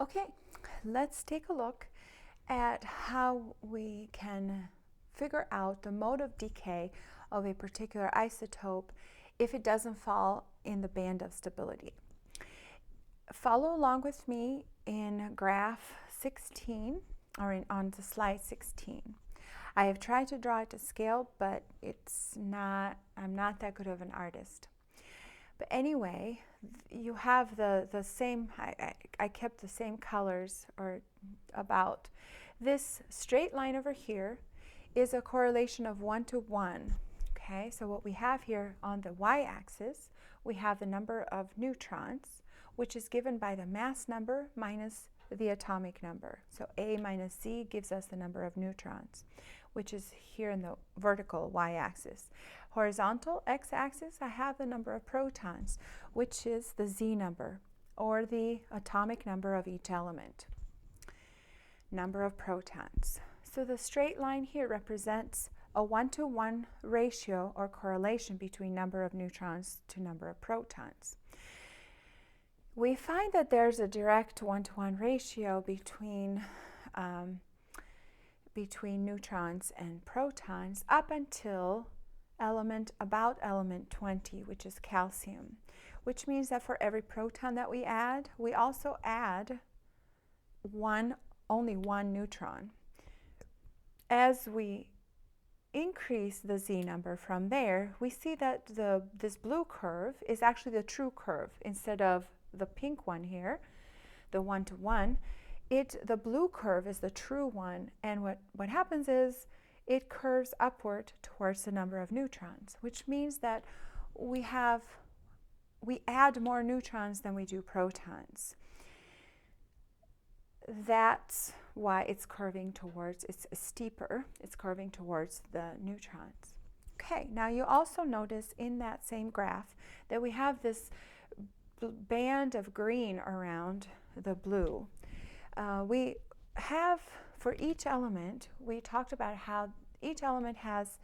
Okay, let's take a look at how we can figure out the mode of decay of a particular isotope if it doesn't fall in the band of stability. Follow along with me in graph 16 or on to slide 16. I have tried to draw it to scale, but I'm not that good of an artist. But anyway, you have the same, I kept the same colors or about. This straight line over here is a correlation of 1 to 1. Okay, so what we have here on the y-axis, we have the number of neutrons, which is given by the mass number minus the atomic number. So A minus Z gives us the number of neutrons, which is here in the vertical y-axis. Horizontal x-axis, I have the number of protons, which is the Z number, or the atomic number of each element. Number of protons. So the straight line here represents a 1-to-1 ratio or correlation between number of neutrons to number of protons. We find that there's a direct 1-to-1 ratio between neutrons and protons up until about element 20, which is calcium, which means that for every proton that we add, we also add only one neutron. As we increase the Z number from there, we see that this blue curve is actually the true curve instead of the pink one here, the 1-to-1. The blue curve is the true one, and what happens is it curves upward towards the number of neutrons, which means that we add more neutrons than we do protons. That's why it's curving towards, it's steeper, it's curving towards the neutrons. Okay, now you also notice in that same graph that we have this band of green around the blue. We have, for each element, we talked about how each element has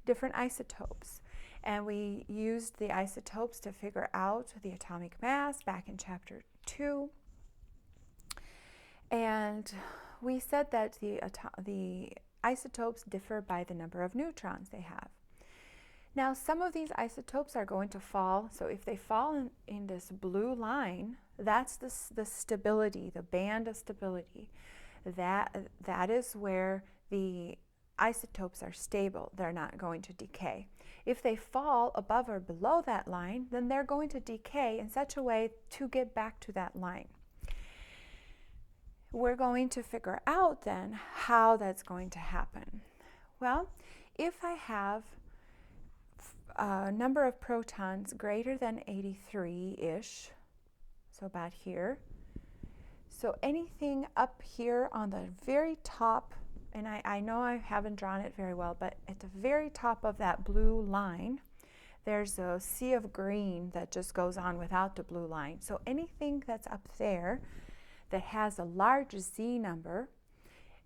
different isotopes. And we used the isotopes to figure out the atomic mass back in chapter 2. And we said that the isotopes differ by the number of neutrons they have. Now, some of these isotopes are going to fall. So if they fall in this blue line, that's the stability, the band of stability. That is where the isotopes are stable. They're not going to decay. If they fall above or below that line, then they're going to decay in such a way to get back to that line. We're going to figure out then how that's going to happen. Well, if I have a number of protons greater than 83-ish, so about here, so anything up here on the very top, and I know I haven't drawn it very well, but at the very top of that blue line, there's a sea of green that just goes on without the blue line. So anything that's up there that has a large Z number,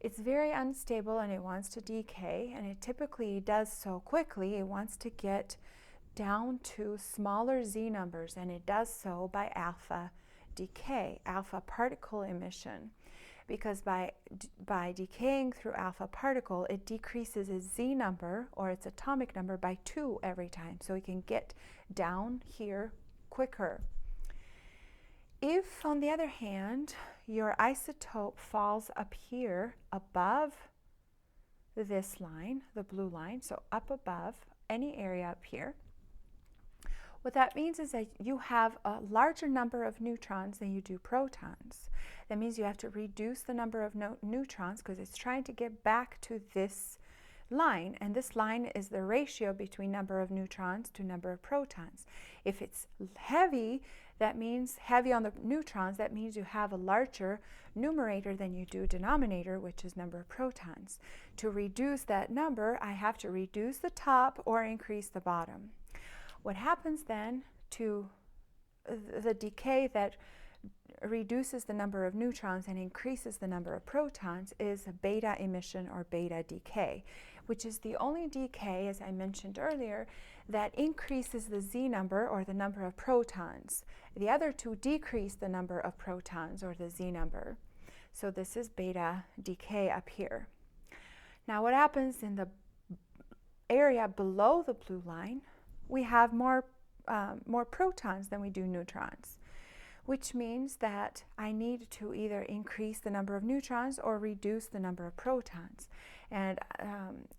it's very unstable and it wants to decay, and it typically does so quickly. It wants to get down to smaller Z numbers, and it does so by alpha decay, alpha particle emission, because by decaying through alpha particle, it decreases its Z number or its atomic number by 2 every time, so it can get down here quicker. If, on the other hand, your isotope falls up here above this line, the blue line, so up above any area up here, what that means is that you have a larger number of neutrons than you do protons. That means you have to reduce the number of neutrons because it's trying to get back to this line, and this line is the ratio between number of neutrons to number of protons. If it's heavy, that means heavy on the neutrons, that means you have a larger numerator than you do denominator, which is number of protons. To reduce that number, I have to reduce the top or increase the bottom. What happens then to the decay that reduces the number of neutrons and increases the number of protons is beta emission or beta decay. which is the only decay, as I mentioned earlier, that increases the Z number, or the number of protons. The other two decrease the number of protons, or the Z number. So this is beta decay up here. Now what happens in the area below the blue line? We have more protons than we do neutrons, which means that I need to either increase the number of neutrons or reduce the number of protons. And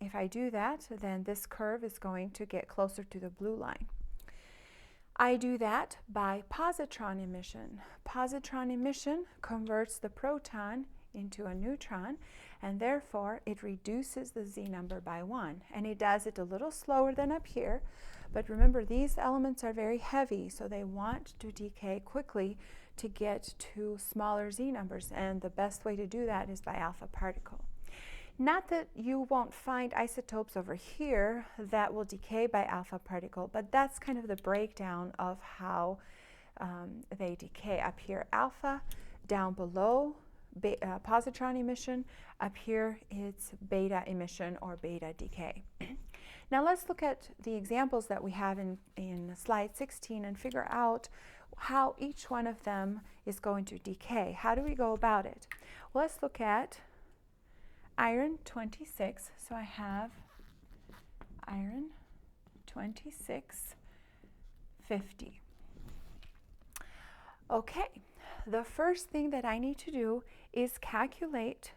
if I do that, then this curve is going to get closer to the blue line. I do that by positron emission. Positron emission converts the proton into a neutron, and therefore it reduces the Z number by 1. And it does it a little slower than up here, but remember, these elements are very heavy, so they want to decay quickly to get to smaller Z numbers, and the best way to do that is by alpha particle. Not that you won't find isotopes over here that will decay by alpha particle, but that's kind of the breakdown of how they decay. Up here, alpha, down below, positron emission. Up here, it's beta emission, or beta decay. Now let's look at the examples that we have in slide 16 and figure out how each one of them is going to decay. How do we go about it? Well, let's look at iron 26. So I have iron 26, 50. Okay, the first thing that I need to do is calculate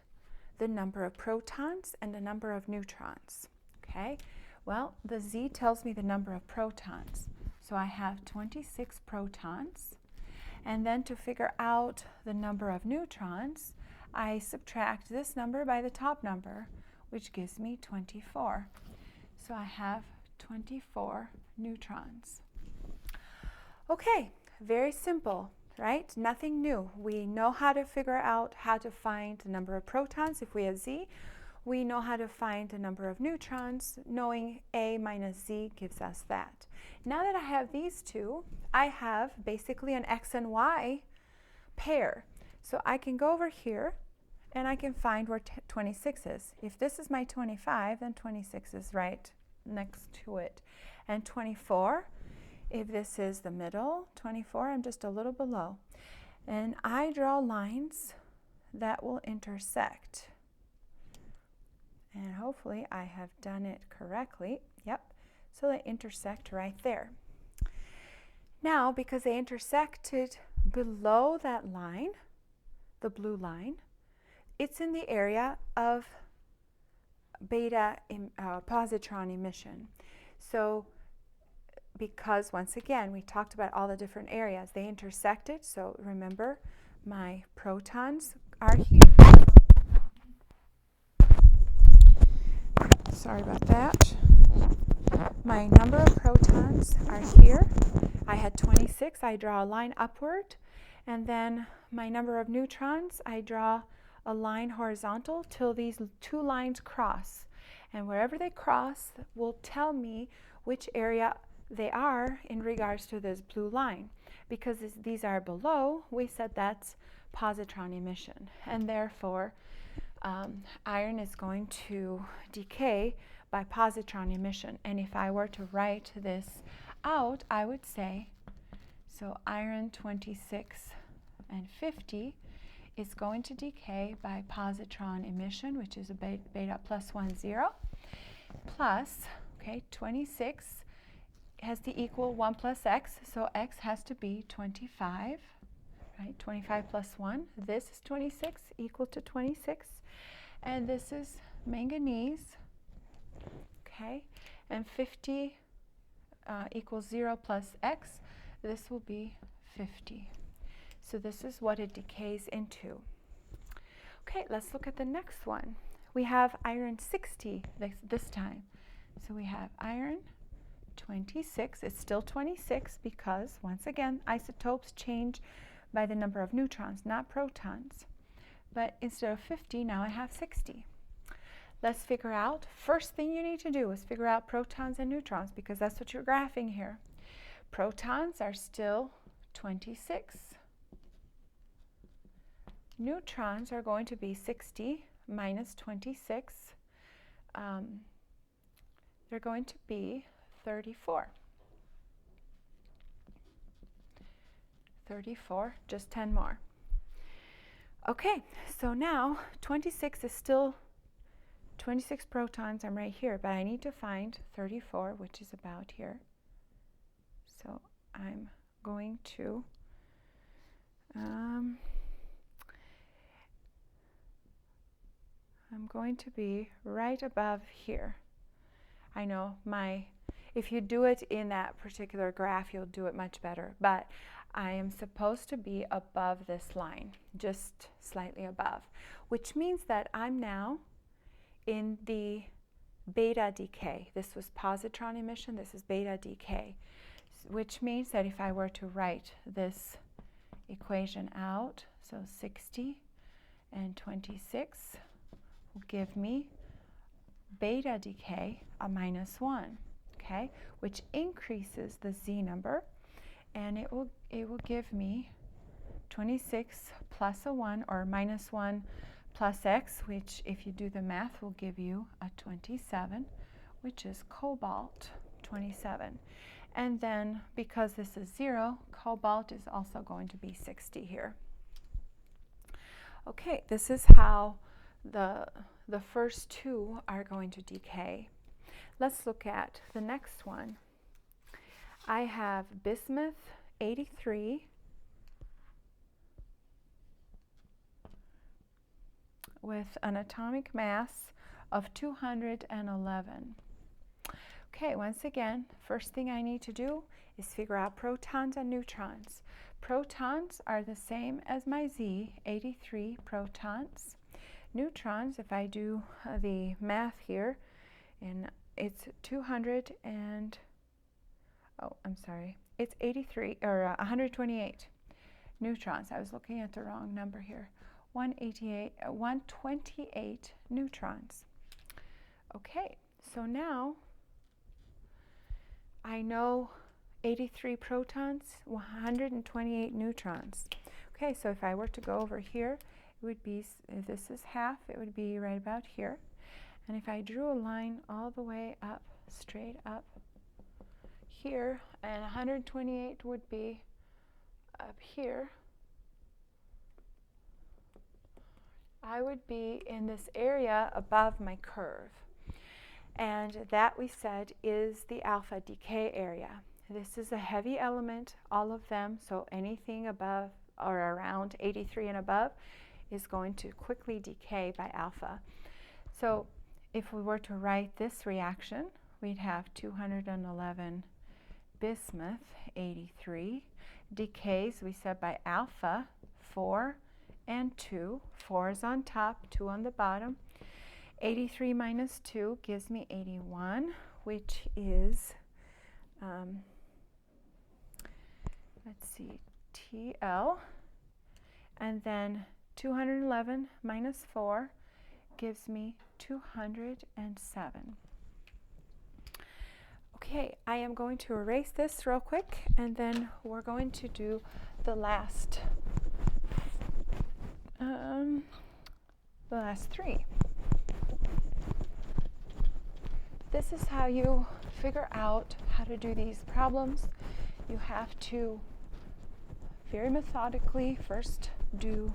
the number of protons and the number of neutrons. Okay, well, the Z tells me the number of protons. So I have 26 protons. And then to figure out the number of neutrons, I subtract this number by the top number, which gives me 24. So I have 24 neutrons. Okay, very simple, right? Nothing new. We know how to figure out how to find the number of protons if we have Z. We know how to find the number of neutrons. Knowing A minus Z gives us that. Now that I have these two, I have basically an X and Y pair. So I can go over here and I can find where 26 is. If this is my 25, then 26 is right next to it. And 24, if this is the middle, 24, I'm just a little below. And I draw lines that will intersect. And hopefully I have done it correctly. Yep, so they intersect right there. Now, because they intersected below that line, the blue line, it's in the area of beta positron emission. So because, once again, we talked about all the different areas, they intersected. So remember, my protons are here. Sorry about that. My number of protons are here. I had 26. I draw a line upward. And then my number of neutrons, I draw a line horizontal till these two lines cross. And wherever they cross will tell me which area they are in regards to this blue line. Because these are below, we said that's positron emission. And therefore, iron is going to decay by positron emission. And if I were to write this out, I would say, so iron 26 and 50 is going to decay by positron emission, which is a beta plus 1, 0, plus, okay, 26 has to equal 1 plus x, so x has to be 25, right? 25 plus 1, this is 26, equal to 26, and this is manganese, okay, and 50 equals 0 plus x, this will be 50. So this is what it decays into. Okay, let's look at the next one. We have iron 60 this time. So we have iron 26. It's still 26 because, once again, isotopes change by the number of neutrons, not protons. But instead of 50, now I have 60. Let's figure out, first thing you need to do is figure out protons and neutrons, because that's what you're graphing here. Protons are still 26. Neutrons are going to be 60 minus 26. they're going to be 34. 34, just 10 more. Okay, so now 26 is still 26 protons. I'm right here, but I need to find 34, which is about here. So I'm going to be right above here. I know if you do it in that particular graph, you'll do it much better, but I am supposed to be above this line, just slightly above, which means that I'm now in the beta decay. This was positron emission, this is beta decay, which means that if I were to write this equation out, so 60 and 26 will give me beta decay a -1, okay, which increases the Z number, and it will give me 26 plus a 1, or -1 plus X, which if you do the math will give you a 27, which is cobalt 27. And then because this is 0, cobalt is also going to be 60 here. Okay, this is how the first two are going to decay. Let's look at the next one. I have bismuth 83 with an atomic mass of 211. Okay, once again, first thing I need to do is figure out protons and neutrons. Protons are the same as my Z, 83 protons. Neutrons, if I do the math here, and it's 200 and, oh, I'm sorry, it's 83, or 128 neutrons. I was looking at the wrong number here. 128 neutrons. Okay, so now I know 83 protons, 128 neutrons. Okay, so if I were to go over here, it would be, if this is half, it would be right about here. And if I drew a line all the way up, straight up here, and 128 would be up here, I would be in this area above my curve. And that, we said, is the alpha decay area. This is a heavy element, all of them, so anything above or around 83 and above is going to quickly decay by alpha. So if we were to write this reaction, we'd have 211 bismuth 83 decays, we said, by alpha 4 and 2. 4 is on top, 2 on the bottom. 83 minus 2 gives me 81, which is, let's see, TL. And then 211 minus 4 gives me 207. Okay, I am going to erase this real quick, and then we're going to do the last three. This is how you figure out how to do these problems. You have to very methodically first do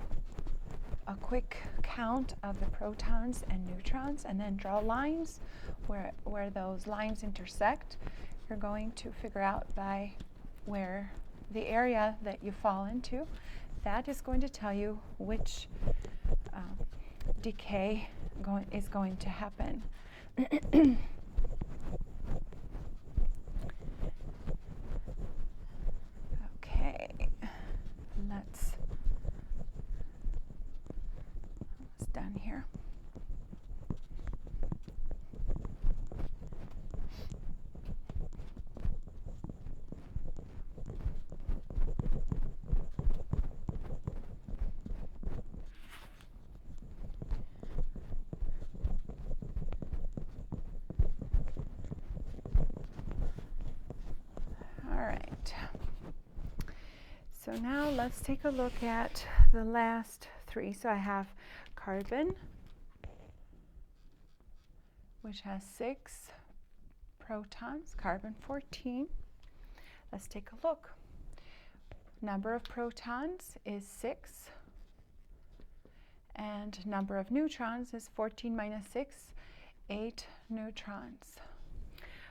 a quick count of the protons and neutrons, and then draw lines where those lines intersect. You're going to figure out by where the area that you fall into. That is going to tell you which decay is going to happen. Okay, let's almost done here. So now let's take a look at the last three. So I have carbon, which has 6 protons, carbon 14. Let's take a look. Number of protons is 6, and number of neutrons is 14 minus 6, 8 neutrons.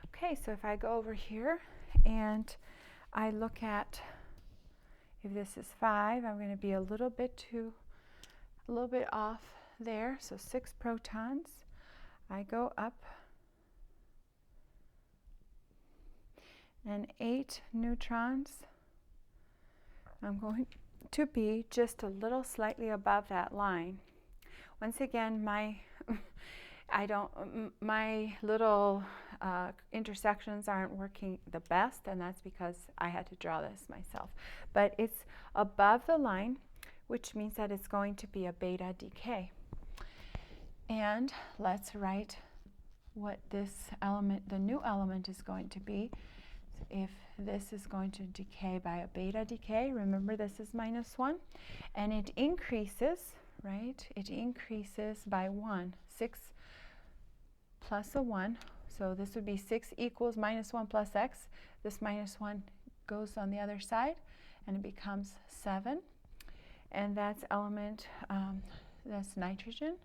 Okay, so if I go over here and I look at, if this is 5, I'm going to be a little bit off there. So 6 protons. I go up, and 8 neutrons. I'm going to be just a little slightly above that line. Once again, my little intersections aren't working the best, and that's because I had to draw this myself. But it's above the line, which means that it's going to be a beta decay. And let's write what this element, the new element, is going to be. So if this is going to decay by a beta decay, remember this is -1, and it increases, right? It increases by 1. 6 plus a 1, so this would be 6 equals -1 plus x. This -1 goes on the other side, and it becomes 7. And that's element, that's nitrogen.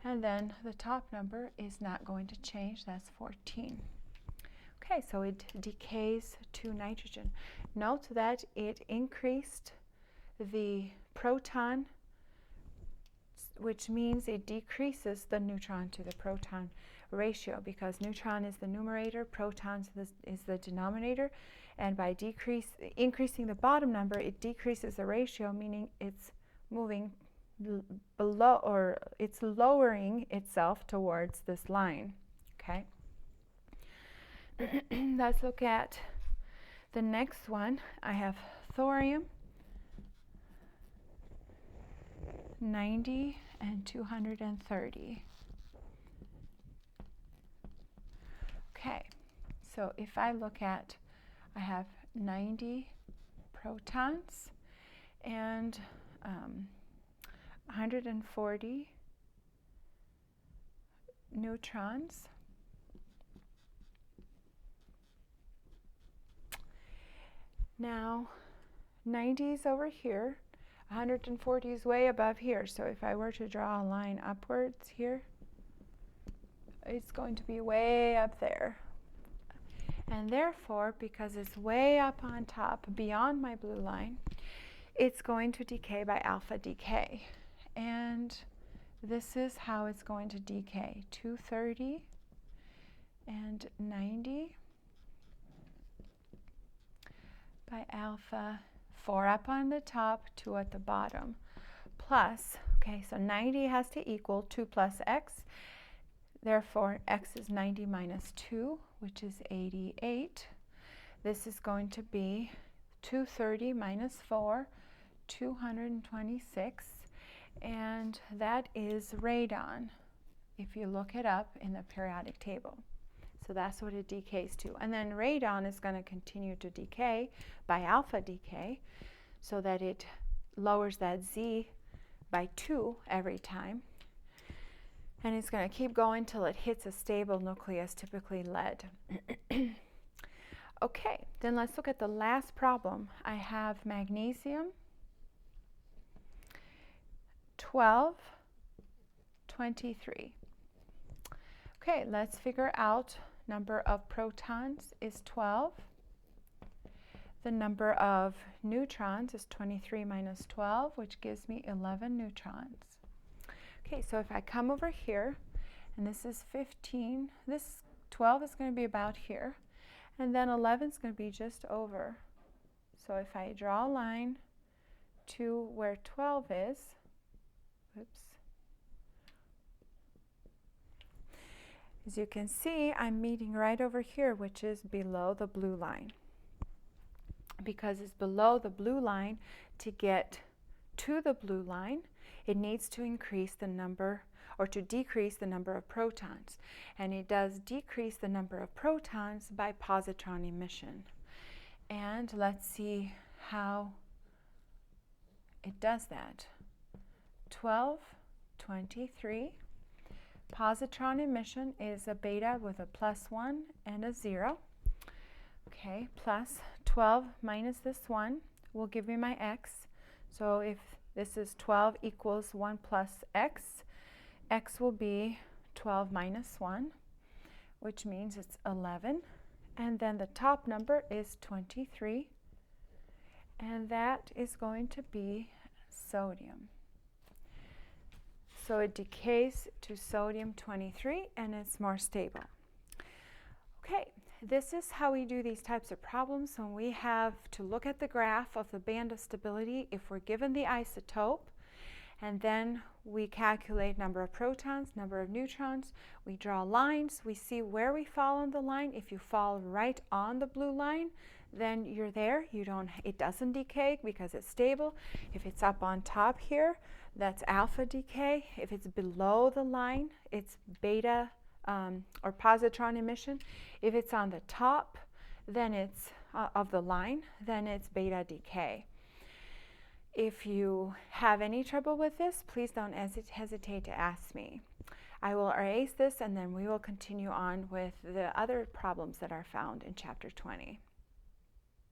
And then the top number is not going to change, that's 14. Okay, so it decays to nitrogen. Note that it increased the proton, which means it decreases the neutron to the proton ratio, because neutron is the numerator, protons is the denominator, and by increasing the bottom number, it decreases the ratio, meaning it's moving below, or it's lowering itself towards this line. Okay. Let's look at the next one. I have thorium, 90 and 230. Okay, so if I look at, I have 90 protons and 140 neutrons. Now 90 is over here, 140 is way above here, so if I were to draw a line upwards here, it's going to be way up there. And therefore, because it's way up on top, beyond my blue line, it's going to decay by alpha decay. And this is how it's going to decay. 230 and 90 by alpha, 4 up on the top, 2 at the bottom, plus, okay, so 90 has to equal 2 plus x. Therefore, x is 90 minus 2, which is 88. This is going to be 230 minus 4, 226, and that is radon, if you look it up in the periodic table. So that's what it decays to. And then radon is going to continue to decay by alpha decay, so that it lowers that Z by 2 every time. And it's going to keep going till it hits a stable nucleus, typically lead. Okay, then let's look at the last problem. I have magnesium, 12, 23. Okay, let's figure out number of protons is 12. The number of neutrons is 23 minus 12, which gives me 11 neutrons. Okay, so if I come over here, and this is 15, this 12 is going to be about here, and then 11 is going to be just over. So if I draw a line to where 12 is, oops, as you can see, I'm meeting right over here, which is below the blue line. Because it's below the blue line, to get to the blue line, it needs to increase the number, or to decrease the number of protons. And it does decrease the number of protons by positron emission. And let's see how it does that. 12, 23, Positron emission is a beta with a +1 and a 0. Okay, plus 12 minus this 1 will give me my x. So if this is 12 equals 1 plus x, x will be 12 minus 1, which means it's 11. And then the top number is 23, and that is going to be sodium. So it decays to sodium 23, and it's more stable. Okay, this is how we do these types of problems when we have to look at the graph of the band of stability if we're given the isotope, and then we calculate number of protons, number of neutrons, we draw lines, we see where we fall on the line. If you fall right on the blue line, then you're there. It doesn't decay because it's stable. If it's up on top here, that's alpha decay. If it's below the line, it's beta or positron emission. If it's on the top, then it's of the line, then it's beta decay. If you have any trouble with this, please don't hesitate to ask me. I will erase this, and then we will continue on with the other problems that are found in Chapter 20.